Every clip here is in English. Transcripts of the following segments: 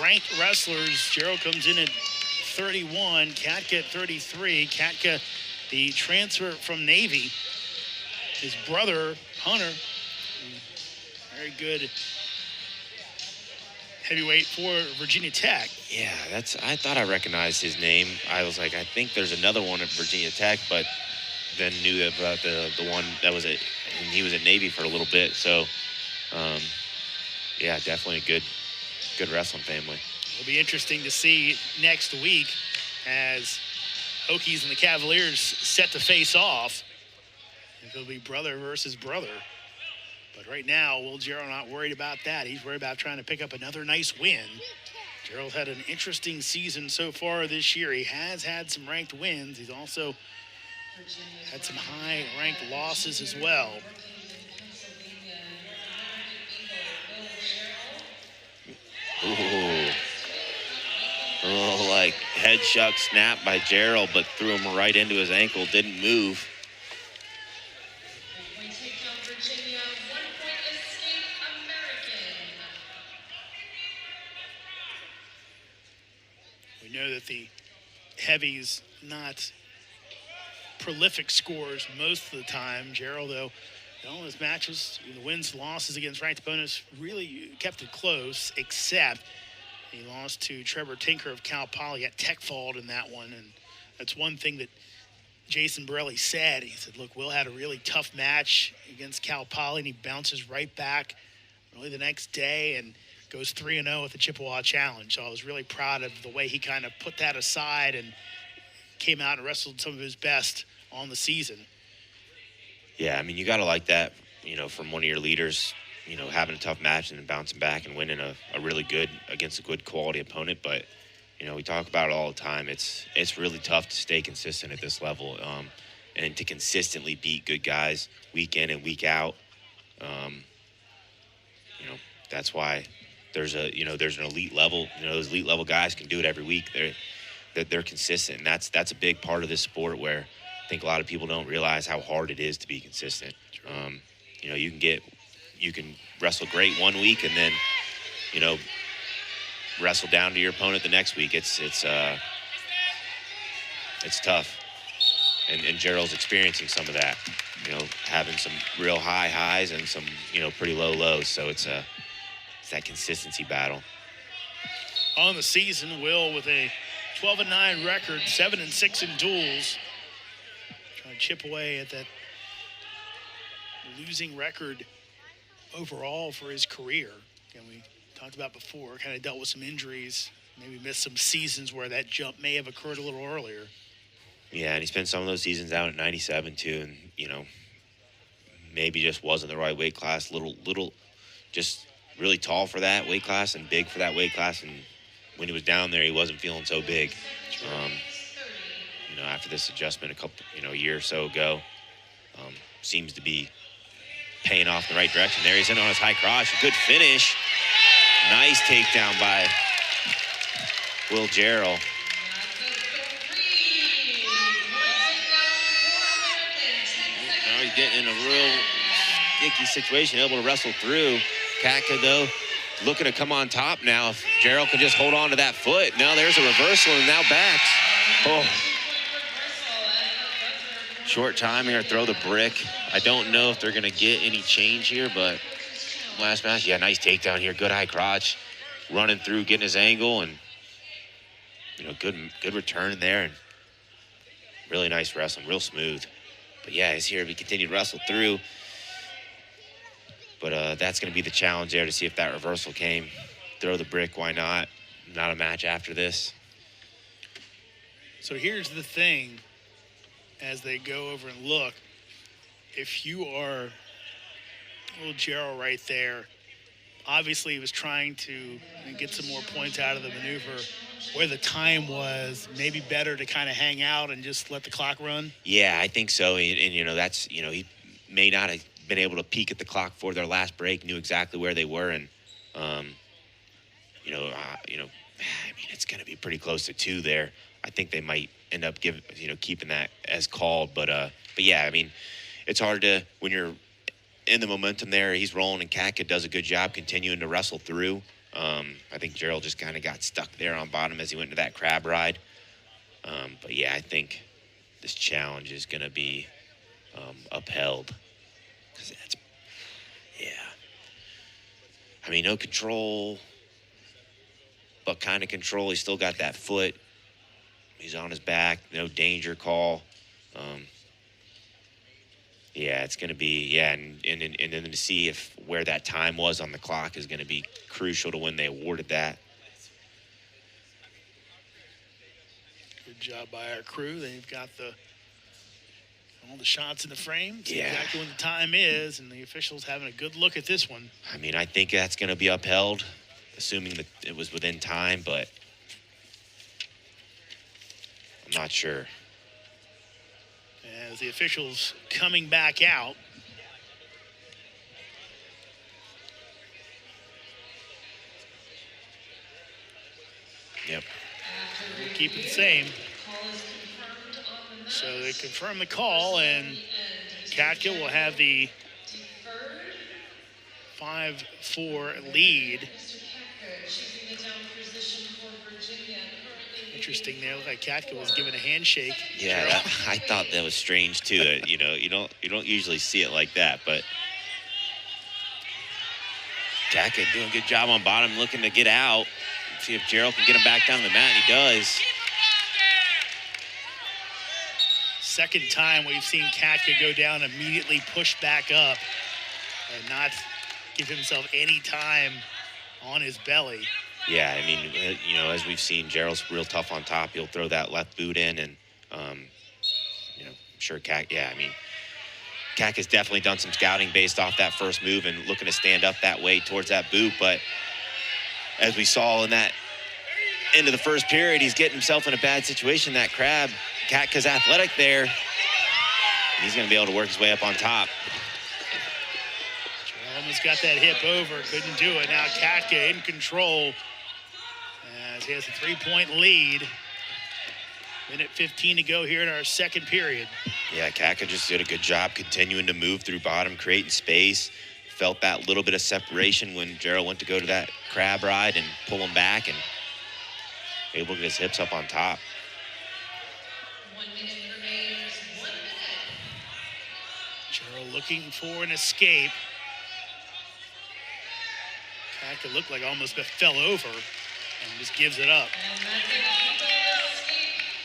ranked wrestlers. Jarrell comes in at 31, Catka at 33. Catka, the transfer from Navy. His brother, Hunter, very good heavyweight for Virginia Tech. Yeah, I thought I recognized his name. I was like, I think there's another one at Virginia Tech, but then knew about the one that was and he was at Navy for a little bit. So, yeah, definitely a good wrestling family. It'll be interesting to see next week as Hokies and the Cavaliers set to face off. It'll be brother versus brother. But right now, Will Jarrell not worried about that. He's worried about trying to pick up another nice win. Jarrell's had an interesting season so far this year. He has had some ranked wins. He's also had some high-ranked losses as well. Ooh. Oh, like head shuck snap by Jarrell, but threw him right into his ankle, didn't move. We know that the heavies not prolific scores most of the time. Jarrell, though, in all his matches, the wins, losses against ranked opponents, really kept it close, except he lost to Trevor Tinker of Cal Poly at Tech fault in that one. And that's one thing that Jason Borelli said. He said, look, Will had a really tough match against Cal Poly, and he bounces right back really the next day and goes 3-0 at the Chippewa Challenge. So I was really proud of the way he kind of put that aside and came out and wrestled some of his best on the season. Yeah, I mean, you got to like that, from one of your leaders, having a tough match and then bouncing back and winning a really good against a good quality opponent. But, we talk about it all the time. It's really tough to stay consistent at this level and to consistently beat good guys week in and week out. That's why there's an elite level. Those elite level guys can do it every week. They're consistent, and that's a big part of this sport where I think a lot of people don't realize how hard it is to be consistent. You can wrestle great one week and then, wrestle down to your opponent the next week. It's tough, and Jarrell's experiencing some of that. Having some real high highs and some pretty low lows. So it's that consistency battle. On the season, Will with a 12-9 record, 7-6 in duels. Trying to chip away at that losing record overall for his career. Again, we talked about before, kind of dealt with some injuries, maybe missed some seasons where that jump may have occurred a little earlier. Yeah, and he spent some of those seasons out at 97 too, and maybe just wasn't the right weight class, little just really tall for that weight class and big for that weight class, and when he was down there, he wasn't feeling so big. After this adjustment a year or so ago, seems to be paying off in the right direction. There he's in on his high cross. A good finish. Nice takedown by Will Jarrell. Now he's getting in a real sticky situation, able to wrestle through. Catka, though, looking to come on top now. If Jarrell can just hold on to that foot. Now there's a reversal and now backs. Oh. Short timing or throw the brick. I don't know if they're going to get any change here, but last match, yeah, nice takedown here. Good high crotch. Running through, getting his angle, and, good return there. And really nice wrestling, real smooth. But, yeah, he's here. We continue to wrestle through. But that's going to be the challenge there to see if that reversal came. Throw the brick, why not? Not a match after this. So here's the thing as they go over and look. If you are little Jarrell right there, obviously he was trying to get some more points out of the maneuver. Where the time was, maybe better to kind of hang out and just let the clock run? Yeah, I think so. And that's, he may not have been able to peek at the clock for their last break, knew exactly where they were, and it's going to be pretty close to 2 there. I think they might end up keeping that as called, but yeah, I mean, it's hard to, when you're in the momentum there, he's rolling, and Catka does a good job continuing to wrestle through. I think Jarrell just kind of got stuck there on bottom as he went into that crab ride. But yeah, I think this challenge is going to be upheld. 'Cause that's, yeah. I mean, no control, but kind of control. He's still got that foot. He's on his back. No danger call. Yeah, it's going to be, yeah, and then to see where that time was on the clock is going to be crucial to when they awarded that. Good job by our crew. They've got all the shots in the frame. See Yeah. exactly when the time is, and the officials having a good look at this one. I mean, I think that's going to be upheld, assuming that it was within time, but I'm not sure. As the officials coming back out. Yep. We'll keep it the same. So they confirm the call, and Catka will have the 5-4 lead. Interesting there. Looked like Catka was given a handshake. Yeah, I thought that was strange too. You know, you don't usually see it like that, but Catka doing a good job on bottom, looking to get out. See if Jarrell can get him back down to the mat, and he does. Second time we've seen Catka go down, immediately push back up, and not give himself any time on his belly. Yeah, I mean, you know, as we've seen, Jarrell's real tough on top. He'll throw that left boot in, and, you know, I'm sure Catka's definitely done some scouting based off that first move and looking to stand up that way towards that boot. But as we saw in that end of the first period, he's getting himself in a bad situation. That crab, Catka's athletic there. He's going to be able to work his way up on top. Almost got that hip over, couldn't do it. Now Catka in control as he has a 3-point lead. Minute 15 to go here in our second period. Yeah, Catka just did a good job continuing to move through bottom, creating space. Felt that little bit of separation when Jarrell went to go to that crab ride and pull him back, and able to get his hips up on top. 1 minute remains. 1 minute. Jarrell looking for an escape. Catka looked like almost fell over and just gives it up.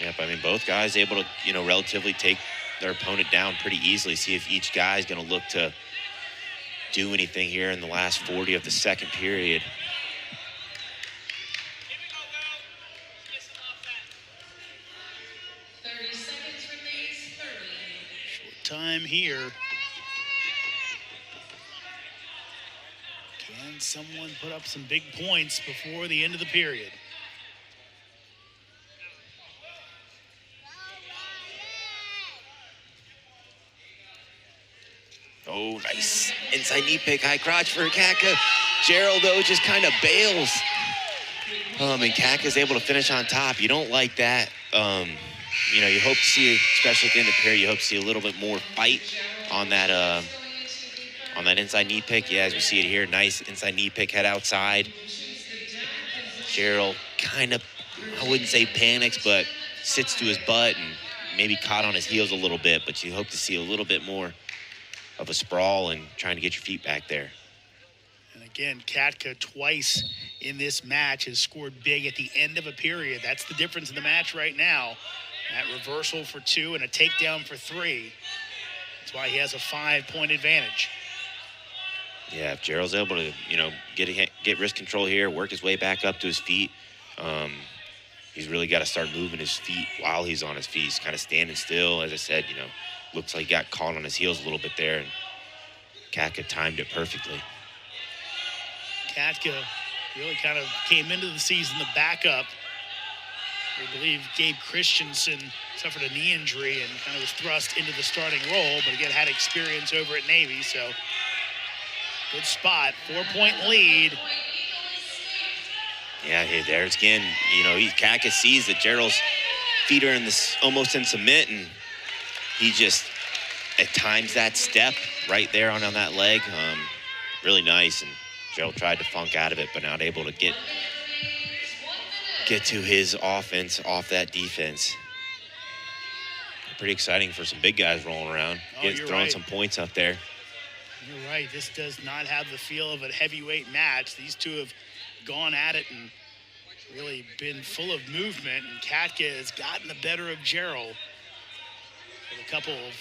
Yep, I mean, both guys able to, you know, relatively take their opponent down pretty easily. See if each guy's going to look to do anything here in the last 40 of the second period. Short time here. Can someone put up some big points before the end of the period? Oh, nice inside knee pick, high crotch for Catka. Jarrell, though, just kind of bails. And Catka's able to finish on top. You don't like that. You know, you hope to see, especially at the end of the period, you hope to see a little bit more fight on that inside knee pick. Yeah, as we see it here, nice inside knee pick, head outside. Jarrell kind of, I wouldn't say panics, but sits to his butt and maybe caught on his heels a little bit, but you hope to see a little bit more of a sprawl and trying to get your feet back there. And again, Catka twice in this match has scored big at the end of a period. That's the difference in the match right now. That reversal for 2 and a takedown for 3. That's why he has a 5-point advantage. Yeah, if Jarrell's able to, you know, get wrist control here, work his way back up to his feet, he's really got to start moving his feet while he's on his feet. He's kind of standing still. As I said, you know, looks like he got caught on his heels a little bit there, and Catka timed it perfectly. Catka really kind of came into the season the backup. I believe Gabe Christensen suffered a knee injury and kind of was thrust into the starting role, but again, had experience over at Navy, so good spot. 4-point lead. Yeah, hey, there's again, you know, Catka sees that Jarrell's feet are almost in cement, and he just at times that step right there on that leg. Really nice, and Jarrell tried to funk out of it, but not able to get to his offense off that defense. Pretty exciting for some big guys rolling around, throwing some points up there. You're right. This does not have the feel of a heavyweight match. These two have gone at it and really been full of movement, and Catka has gotten the better of Jarrell with a couple of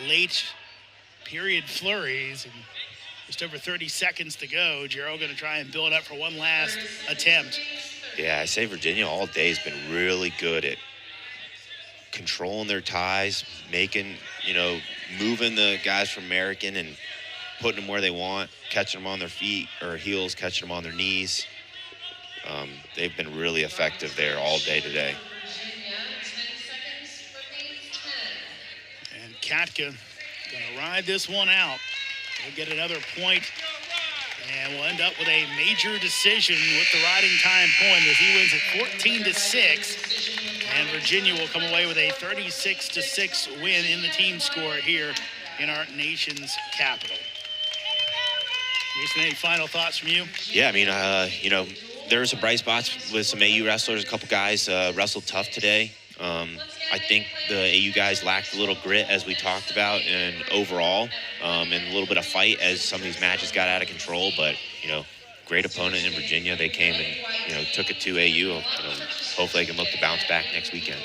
late period flurries, and just over 30 seconds to go. Jarrell going to try and build up for one last attempt. Yeah, I say Virginia all day has been really good at controlling their ties, making, moving the guys from American and putting them where they want, catching them on their feet or heels, catching them on their knees. They've been really effective there all day today. And Catka going to ride this one out. We'll get another point, and we'll end up with a major decision with the riding time point as he wins it 14-6. And Virginia will come away with a 36-6 win in the team score here in our nation's capital. Jason, any final thoughts from you? Yeah, I mean, there were some bright spots with some AU wrestlers. A couple guys wrestled tough today. I think the AU guys lacked a little grit, as we talked about, and overall, and a little bit of fight as some of these matches got out of control. But, great opponent in Virginia. They came and, took it to AU. Hopefully they can look to bounce back next weekend.